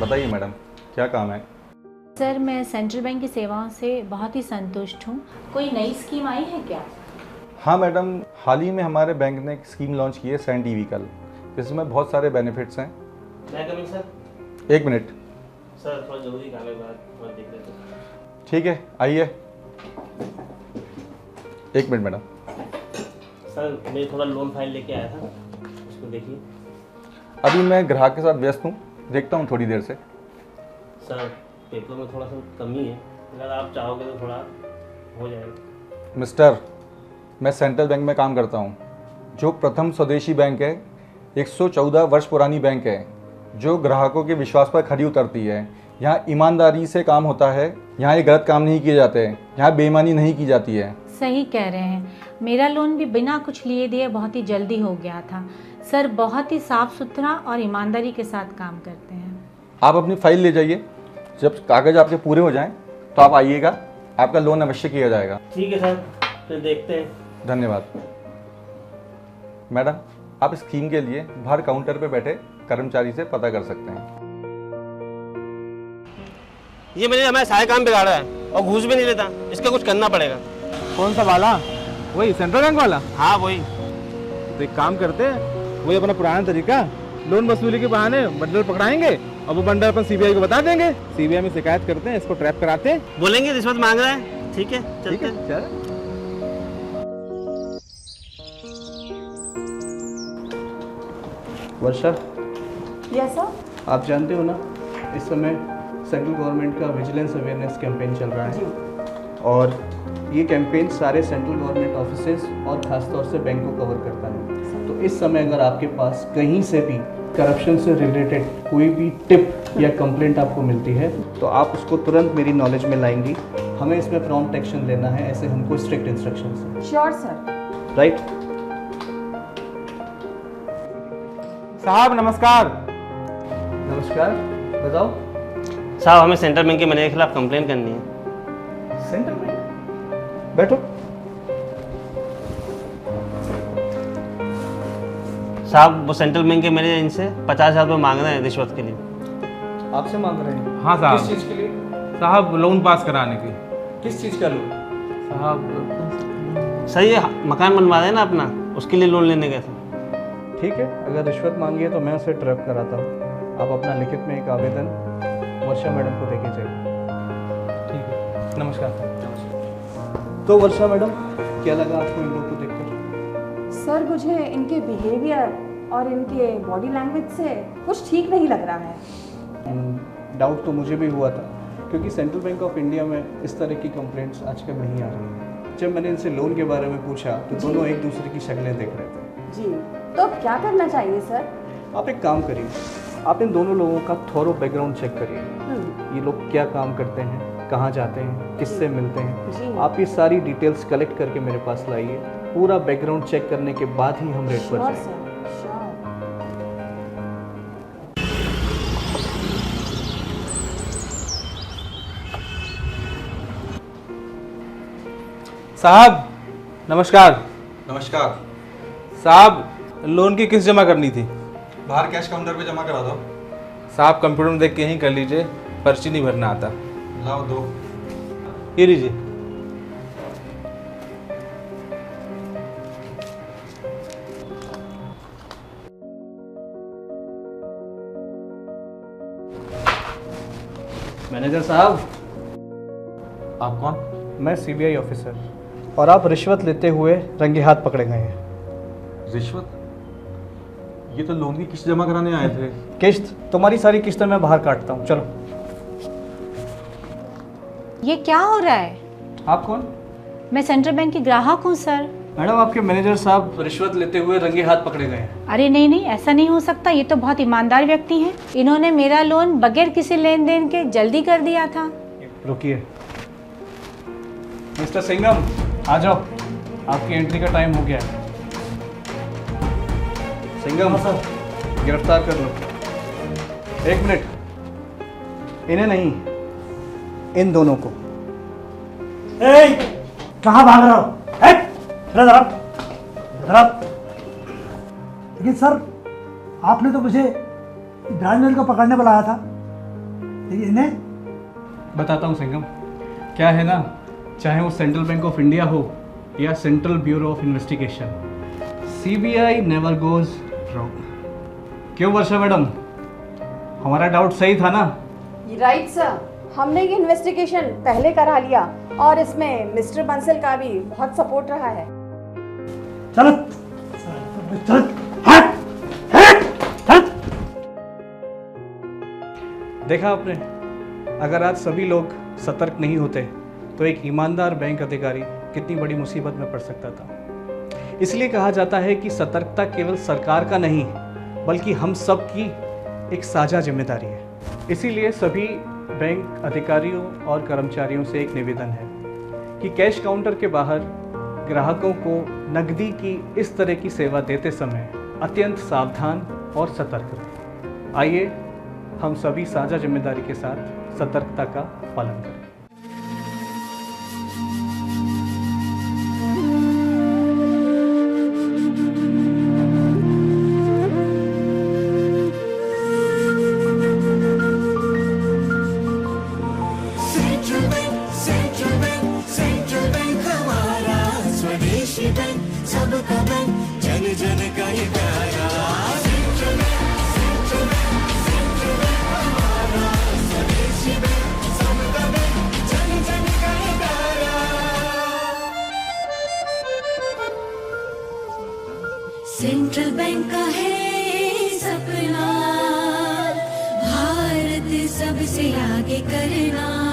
बताइए मैडम, क्या काम है? सर मैं सेंट्रल बैंक की सेवाओं से बहुत ही संतुष्ट हूँ। कोई नई स्कीम आई है क्या? हाँ मैडम, हाल ही में हमारे बैंक ने एक स्कीम लॉन्च की है सेंट ई व्हीकल, जिसमें बहुत सारे बेनिफिट्स हैं। मैं कमिंग सर? एक मिनट सर, थोड़ा जरूरी काम है, बात देख लेते हैं। ठीक है, आइए। एक मिनट मैडम। सर मैं थोड़ा लोन फाइल लेके आया था, उसको देखिए। अभी मैं ग्राहक के साथ व्यस्त हूँ, देखता हूँ थोड़ी देर से। सर पेपर में थोड़ा सा कमी है, अगर आप चाहोगे तो थोड़ा हो जाएगा। मिस्टर, मैं सेंट्रल बैंक में काम करता हूँ, जो प्रथम स्वदेशी बैंक है, 114 वर्ष पुरानी बैंक है, जो ग्राहकों के विश्वास पर खरी उतरती है। यहाँ ईमानदारी से काम होता है, यहाँ ये गलत काम नहीं किए जाते हैं, यहाँ बेईमानी नहीं की जाती है। सही कह रहे हैं, मेरा लोन भी बिना कुछ लिए दिए बहुत ही जल्दी हो गया था। सर बहुत ही साफ सुथरा और ईमानदारी के साथ काम करते हैं। आप अपनी फाइल ले जाइए, जब कागज़ आपके पूरे हो जाएं तो आप आइएगा, आपका लोन अवश्य किया जाएगा। ठीक है सर, फिर देखते हैं। धन्यवाद। मैडम, आप स्कीम के लिए बाहर काउंटर पर बैठे कर्मचारी से पता कर सकते हैं। ये मैंने हमारे सारे काम बिगाड़ा है और घूस भी नहीं लेता, इसका कुछ करना पड़ेगा। कौन सा वाला? वही सेंट्रल बैंक वाला? हाँ वही। तो एक काम करते हैं, वही अपना पुराना तरीका, लोन वसूली के बहाने बंडल पकड़ाएंगे और वो बंडल अपन सीबीआई को बता देंगे। सीबीआई में शिकायत करते हैं, इसको ट्रैप कराते हैं। बोलेंगे रिश्वत मांग रहा है। ठीक है, चलते हैं। चल। वर्षा, यस सर। आप जानते हो ना, इस समय सेंट्रल गवर्नमेंट का विजिलेंस अवेयरनेस कैंपेन चल रहा है और ये कैंपेन सारे सेंट्रल गवर्नमेंट ऑफिसेज और ख़ासतौर से बैंक को कवर करता है। तो इस समय अगर आपके पास कहीं से भी करप्शन से रिलेटेड कोई भी टिप या कंप्लेंट आपको मिलती है तो आप उसको तुरंत मेरी नॉलेज में लाएंगी। हमें इसमें प्रॉम्प्ट एक्शन लेना है, ऐसे हमको स्ट्रिक्ट इंस्ट्रक्शंस हैं। Sure sir. राइट? साहब नमस्कार। नमस्कार, बताओ। साहब हमें सेंट्रल बैंक के मैनेजर के खिलाफ कंप्लेन करनी है। Central bank? बैठो। साहब वो सेंट्रल बैंक के मैनेजर इनसे 50,000 रुपये मांग रहे हैं रिश्वत के लिए। आपसे मांग रहे हैं? हाँ साहब। किस चीज़ के लिए? साहब लोन पास कराने की। किस चीज़ का लोन? साहब सर ये मकान बनवा रहे हैं ना अपना, उसके लिए लोन लेने गए थे। ठीक है, अगर रिश्वत मांगी है तो मैं उसे ट्रैप कराता हूँ। आप अपना लिखित में एक आवेदन वर्षा मैडम को देके जाइए। ठीक है, नमस्कार। तो वर्षा मैडम, क्या लगा आपको इन लोगों को देखकर? सर मुझे इनके बिहेवियर और इनके बॉडी लैंग्वेज से कुछ ठीक नहीं लग रहा है। डाउट तो मुझे भी हुआ था, क्योंकि सेंट्रल बैंक ऑफ इंडिया में इस तरह की कंप्लेंट्स आजकल नहीं आ रही हैं। जब मैंने इनसे लोन के बारे में पूछा तो दोनों एक दूसरे की शक्लें देख रहे थे। जी, तो अब क्या करना चाहिए सर? आप एक काम करिए, आप इन दोनों लोगों का थोरो बैकग्राउंड चेक करिए। ये लोग क्या काम करते हैं, कहाँ जाते हैं, किससे मिलते जी। हैं। आप ये सारी डिटेल्स कलेक्ट करके मेरे पास लाइए। पूरा बैकग्राउंड चेक करने के बाद ही हम रेट पर श्योर जाएंगे। Sir, sure. साहब नमस्कार। नमस्कार। साहब लोन की किस्त जमा करनी थी। बाहर कैश काउंटर पे जमा करा दो। साहब कंप्यूटर में देख के यहीं कर लीजिए, पर्ची नहीं भरना आता। लाओ दो। ये लीजिए। मैनेजर साहब। आप कौन? मैं सीबीआई ऑफिसर, और आप रिश्वत लेते हुए रंगे हाथ पकड़े गए हैं। रिश्वत? ये तो लोन की किस्त जमा कराने आए थे। किस्त? तुम्हारी सारी किस्तें मैं बाहर काटता हूँ, चलो। ये क्या हो रहा है? आप कौन? मैं सेंट्रल बैंक की ग्राहक हूँ सर। मैडम, आपके मैनेजर साहब रिश्वत लेते हुए रंगे हाथ पकड़े गए हैं। अरे नहीं नहीं, ऐसा नहीं हो सकता। ये तो बहुत ईमानदार व्यक्ति हैं। इन्होंने मेरा लोन बगैर किसी लेन देन के जल्दी कर दिया था। रुकिए मिस्टर सिंघम, आ जाओ, आपकी एंट्री का टाइम हो गया है। सिंघम सर, गिरफ्तार कर लो। एक मिनट, इन्हें नहीं, इन दोनों को। कहाँ भाग रहे हो? लेकिन सर, आपने तो मुझे ब्रांडल को पकड़ने बुलाया था। इन्हें बताता हूँ संगम, क्या है ना, चाहे वो सेंट्रल बैंक ऑफ इंडिया हो या central bureau of investigation, CBI never goes wrong. क्यों वर्षा मैडम, हमारा डाउट सही था ना? राइट सर, हमने ये इन्वेस्टिगेशन पहले करा लिया और इसमें मिस्टर बंसल का भी बहुत सपोर्ट रहा है। चलो चल, हट हट हट। देखा आपने, अगर आज सभी लोग सतर्क नहीं होते तो एक ईमानदार बैंक अधिकारी कितनी बड़ी मुसीबत में पड़ सकता था। इसलिए कहा जाता है कि सतर्कता केवल सरकार का नहीं बल्कि हम सब की एक साझा जिम्मेदारी है। इसीलिए सभी बैंक अधिकारियों और कर्मचारियों से एक निवेदन है कि कैश काउंटर के बाहर ग्राहकों को नकदी की इस तरह की सेवा देते समय अत्यंत सावधान और सतर्क रहें। आइए हम सभी साझा जिम्मेदारी के साथ सतर्कता का पालन करें। सेंट्रल बैंक का है सपना, भारत सबसे आगे करना।